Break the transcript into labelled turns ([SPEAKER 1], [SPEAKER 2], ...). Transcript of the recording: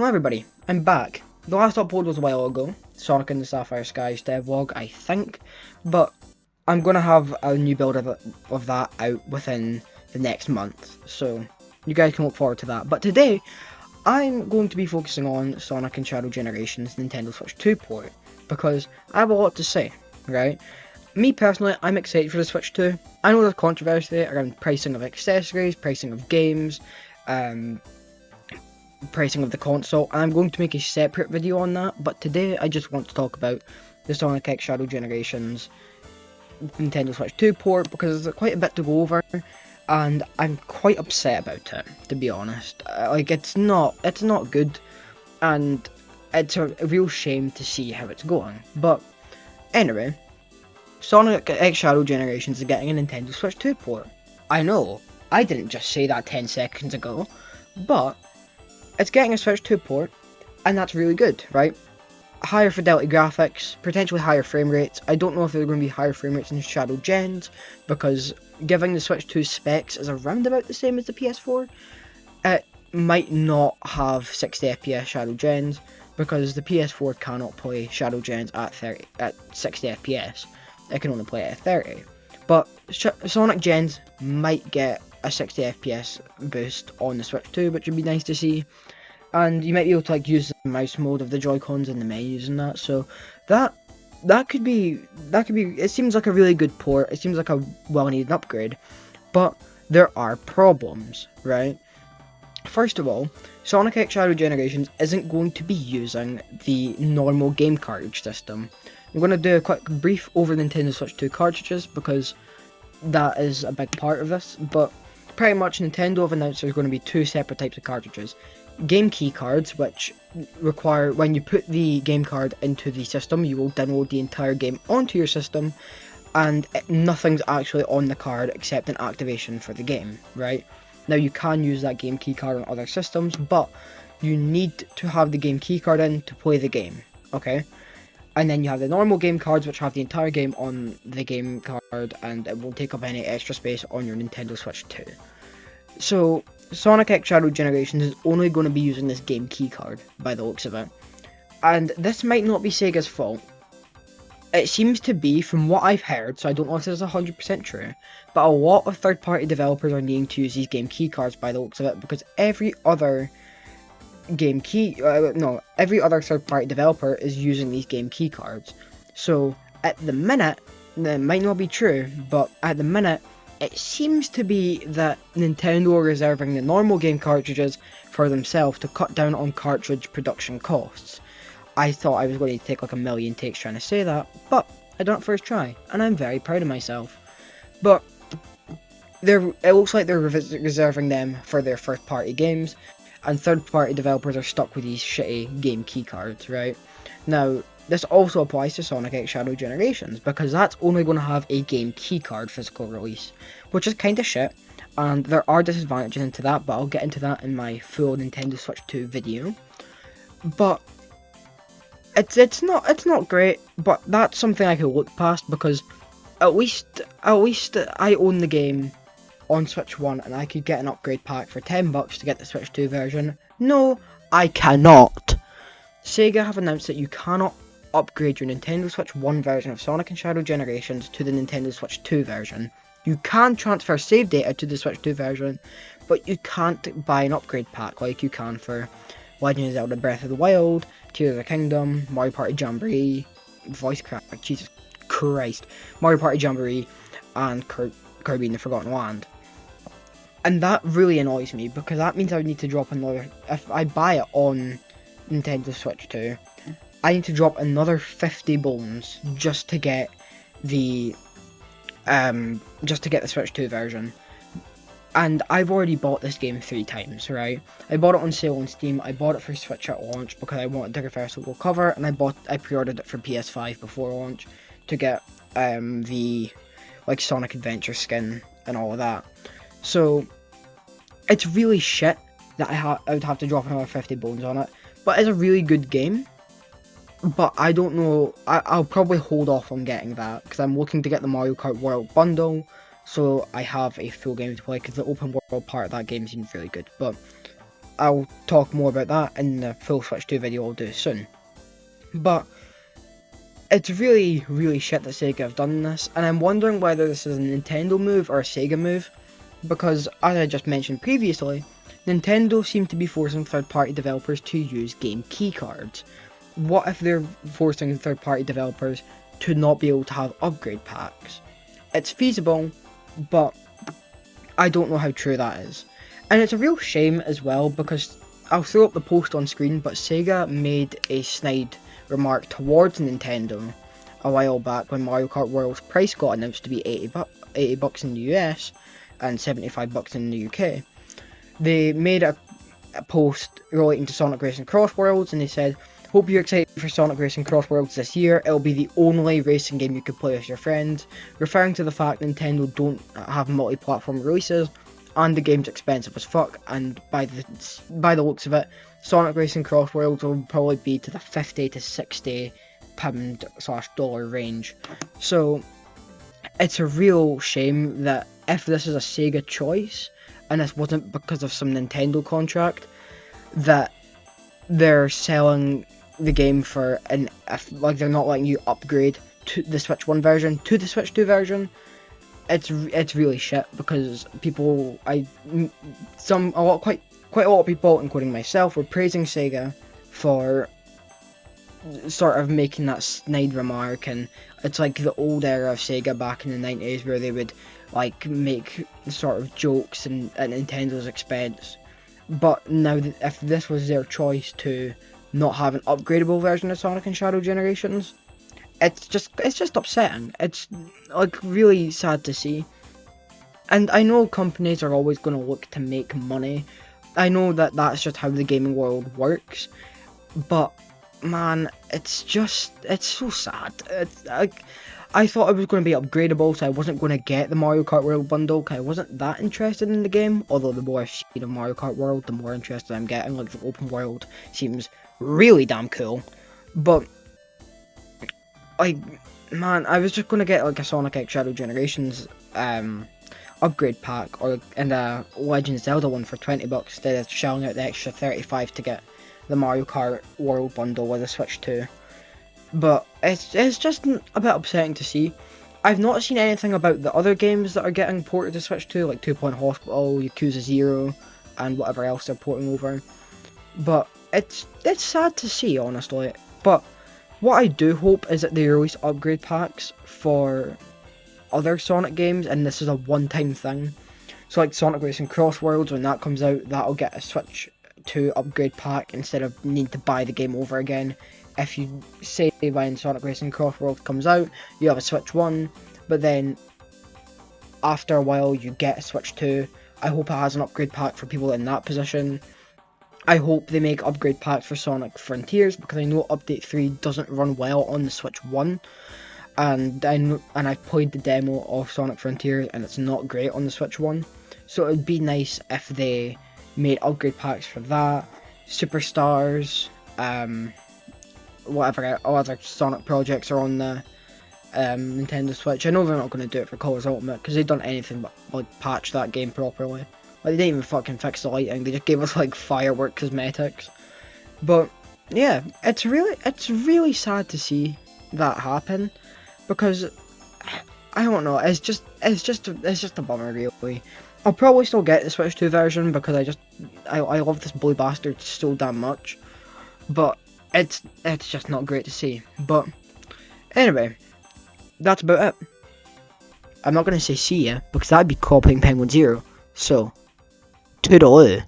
[SPEAKER 1] Hello everybody, I'm back. The last upload was a while ago, Sonic and the Sapphire Skies devlog, I think, but I'm gonna have a new build of that out within the next month, so you guys can look forward to that. But today, I'm going to be focusing on Sonic and Shadow Generations Nintendo Switch 2 port, because I have a lot to say, right? Me personally, I'm excited for the Switch 2. I know there's controversy around pricing of accessories, pricing of games, pricing of the console, and I'm going to make a separate video on that, but today I just want to talk about the Sonic X Shadow Generations Nintendo Switch 2 port, because there's quite a bit to go over, and I'm quite upset about it, to be honest. It's not good, and it's a real shame to see how it's going. But anyway, Sonic X Shadow Generations is getting a Nintendo Switch 2 port. I know, I didn't just say that 10 seconds ago, but it's getting a Switch 2 port, and that's really good, right? Higher fidelity graphics, potentially higher frame rates. I don't know if there are going to be higher frame rates in Shadow Gens, because giving the Switch 2 specs is around about the same as the PS4. It might not have 60 FPS Shadow Gens, because the PS4 cannot play Shadow Gens at 60 FPS. It can only play it at 30. But Sonic Gens might get a 60 FPS boost on the Switch 2, which would be nice to see. And you might be able to use the mouse mode of the Joy-Cons in the menus and that. So that could be. It seems like a really good port. It seems like a well-needed upgrade. But there are problems, right? First of all, Sonic X Shadow Generations isn't going to be using the normal game cartridge system. I'm going to do a quick brief over Nintendo Switch 2 cartridges, because that is a big part of this, but pretty much Nintendo have announced there's going to be two separate types of cartridges. Game key cards, which require, when you put the game card into the system, you will download the entire game onto your system, and nothing's actually on the card except an activation for the game, right? Now you can use that game key card on other systems, but you need to have the game key card in to play the game, okay? And then you have the normal game cards, which have the entire game on the game card, and it won't take up any extra space on your Nintendo Switch 2. So, Sonic X Shadow Generations is only going to be using this game key card, by the looks of it. And this might not be Sega's fault. It seems to be, from what I've heard, so I don't know if this is 100% true, but a lot of third-party developers are needing to use these game key cards, by the looks of it, because every other third-party developer is using these game key cards. So at the minute, that might not be true, but at the minute, it seems to be that Nintendo are reserving the normal game cartridges for themselves to cut down on cartridge production costs. I thought I was going to take like a million takes trying to say that, but I done it first try, and I'm very proud of myself. But it looks like they're reserving them for their first-party games, and third-party developers are stuck with these shitty game key cards, right? Now, this also applies to Sonic X Shadow Generations, because that's only going to have a game key card physical release, which is kind of shit, and there are disadvantages into that, but I'll get into that in my full Nintendo Switch 2 video. But it's not great, but that's something I could look past, because at least I own the game on Switch 1, and I could get an upgrade pack for $10 to get the Switch 2 version. No, I cannot. Sega have announced that you cannot upgrade your Nintendo Switch 1 version of Sonic and Shadow Generations to the Nintendo Switch 2 version. You can transfer save data to the Switch 2 version, but you can't buy an upgrade pack like you can for Legend of Zelda Breath of the Wild, Tears of the Kingdom, Mario Party Jamboree, voice crack, Jesus Christ, Mario Party Jamboree, and Kirby in the Forgotten Land. And that really annoys me, because that means I would need to drop another, if I buy it on Nintendo Switch 2, I need to drop another 50 bones just to get the Switch 2 version. And I've already bought this game 3 times, right? I bought it on sale on Steam, I bought it for Switch at launch because I wanted the reversible cover, and I pre-ordered it for PS5 before launch to get the Sonic Adventure skin and all of that. So it's really shit that I would have to drop another 50 bones on it, but it's a really good game. But I don't know, I'll probably hold off on getting that, because I'm looking to get the Mario Kart World bundle, so I have a full game to play, because the open world part of that game seems really good. But I'll talk more about that in the full Switch 2 video I'll do soon. But it's really, really shit that Sega have done this, and I'm wondering whether this is a Nintendo move or a Sega move, because as I just mentioned previously, Nintendo seem to be forcing third-party developers to use game keycards. What if they're forcing third-party developers to not be able to have upgrade packs? It's feasible, but I don't know how true that is. And it's a real shame as well, because I'll throw up the post on screen, but Sega made a snide remark towards Nintendo a while back when Mario Kart World's price got announced to be $80 bucks in the US and $75 in the UK. They made a post relating to Sonic Racing Cross Worlds, and they said, "Hope you're excited for Sonic Racing Cross Worlds this year. It'll be the only racing game you can play with your friends," referring to the fact Nintendo don't have multi-platform releases and the game's expensive as fuck, and by the looks of it, Sonic Racing Cross Worlds will probably be to the £50 to £60/dollar range. So it's a real shame that if this is a Sega choice, and this wasn't because of some Nintendo contract, that they're selling the game for like they're not letting you upgrade to the Switch 1 version to the Switch 2 version. It's really shit, because people, quite a lot of people, including myself, were praising Sega for sort of making that snide remark, and it's like the old era of Sega back in the 90s where they would like make sort of jokes at Nintendo's expense. But now, if this was their choice to not have an upgradable version of Sonic and Shadow Generations, it's just upsetting. It's like really sad to see. And I know companies are always going to look to make money. I know that that's just how the gaming world works. But man, it's so sad. It's like, I thought it was going to be upgradable, so I wasn't going to get the Mario Kart World bundle, because I wasn't that interested in the game. Although the more I've seen of Mario Kart World, the more interested I'm getting. Like, the open world seems really damn cool. But like, man, I was just going to get like a Sonic X Shadow Generations upgrade pack, and a Legend of Zelda one for $20 instead of shelling out the extra $35 to get the Mario Kart World bundle with the Switch 2. But it's just a bit upsetting to see. I've not seen anything about the other games that are getting ported to Switch 2, like 2 Point Hospital, Yakuza 0, and whatever else they're porting over. But it's sad to see, honestly. But what I do hope is that they release upgrade packs for other Sonic games, and this is a one-time thing. So like Sonic Racing Cross Worlds, when that comes out, that'll get a Switch 2 upgrade pack instead of needing to buy the game over again. If you say when Sonic Racing Cross Worlds comes out, you have a Switch 1, but then after a while you get a Switch 2. I hope it has an upgrade pack for people in that position. I hope they make upgrade packs for Sonic Frontiers, because I know Update 3 doesn't run well on the Switch 1. And I've played the demo of Sonic Frontiers, and it's not great on the Switch 1. So it would be nice if they made upgrade packs for that, Superstars, whatever other Sonic projects are on the Nintendo Switch. I know they're not going to do it for Colors Ultimate, because they've done anything but like patch that game properly. Like, they didn't even fucking fix the lighting, they just gave us like firework cosmetics. But yeah, it's really sad to see that happen, because I don't know, it's just a bummer, really. I'll probably still get the Switch 2 version, because I love this blue bastard so damn much. But it's just not great to see. But anyway, that's about it. I'm not going to say see ya, because that'd be copying Penguin Zero. So, toodaloo.